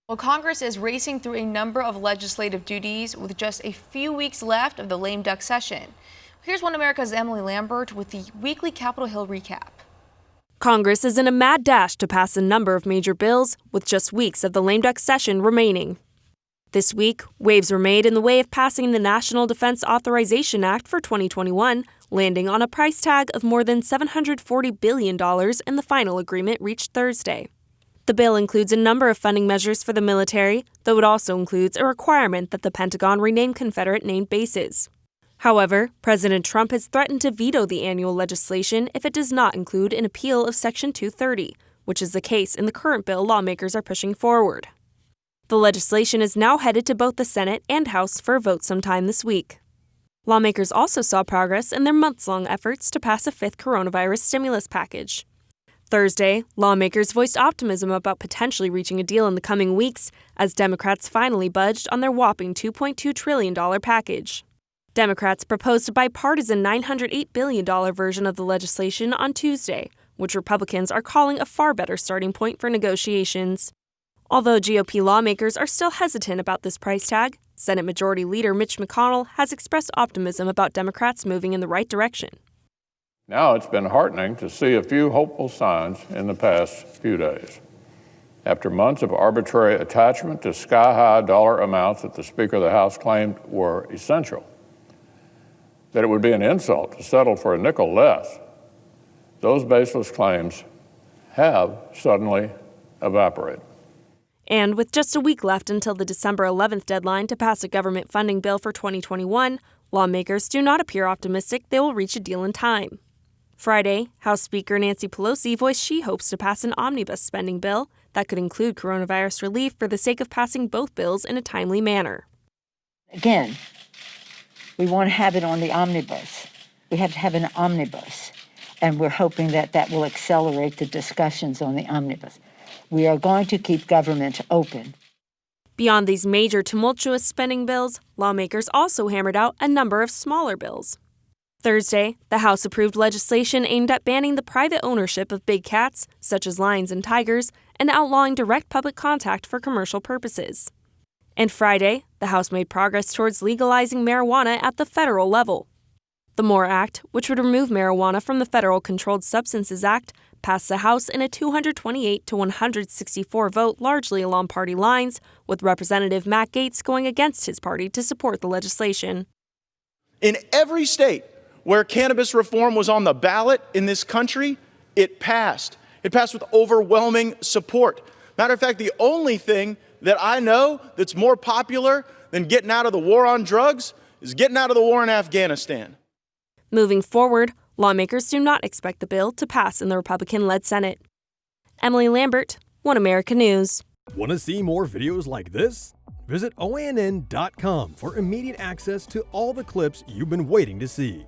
Well, Congress is racing through a number of legislative duties with just a few weeks left of the lame duck session. Here's One America's Emily Lambert with the weekly Capitol Hill recap. Congress is in a mad dash to pass a number of major bills with just weeks of the lame duck session remaining. This week, waves were made in the way of passing the National Defense Authorization Act for 2021, landing on a price tag of more than $740 billion in the final agreement reached Thursday. The bill includes a number of funding measures for the military, though it also includes a requirement that the Pentagon rename Confederate named bases. However, President Trump has threatened to veto the annual legislation if it does not include an appeal of Section 230, which is the case in the current bill lawmakers are pushing forward. The legislation is now headed to both the Senate and House for a vote sometime this week. Lawmakers also saw progress in their months-long efforts to pass a fifth coronavirus stimulus package. Thursday, lawmakers voiced optimism about potentially reaching a deal in the coming weeks as Democrats finally budged on their whopping $2.2 trillion package. Democrats proposed a bipartisan $908 billion version of the legislation on Tuesday, which Republicans are calling a far better starting point for negotiations. Although GOP lawmakers are still hesitant about this price tag, Senate Majority Leader Mitch McConnell has expressed optimism about Democrats moving in the right direction. Now it's been heartening to see a few hopeful signs in the past few days. After months of arbitrary attachment to sky-high dollar amounts that the Speaker of the House claimed were essential, that it would be an insult to settle for a nickel less, those baseless claims have suddenly evaporated. And with just a week left until the December 11th deadline to pass a government funding bill for 2021, lawmakers do not appear optimistic they will reach a deal in time. Friday, House Speaker Nancy Pelosi voiced she hopes to pass an omnibus spending bill that could include coronavirus relief for the sake of passing both bills in a timely manner. Again, we want to have it on the omnibus. We have to have an omnibus, and we're hoping that that will accelerate the discussions on the omnibus. We are going to keep government open. Beyond these major tumultuous spending bills, lawmakers also hammered out a number of smaller bills. Thursday, the House approved legislation aimed at banning the private ownership of big cats, such as lions and tigers, and outlawing direct public contact for commercial purposes. And Friday, the House made progress towards legalizing marijuana at the federal level. The MORE Act, which would remove marijuana from the Federal Controlled Substances Act, passed the House in a 228 to 164 vote largely along party lines, with Representative Matt Gaetz going against his party to support the legislation. In every state where cannabis reform was on the ballot in this country, it passed. It passed with overwhelming support. Matter of fact, the only thing that I know that's more popular than getting out of the war on drugs is getting out of the war in Afghanistan. Moving forward, lawmakers do not expect the bill to pass in the Republican-led Senate. Emily Lambert, One America News. Want to see more videos like this? Visit OANN.com for immediate access to all the clips you've been waiting to see.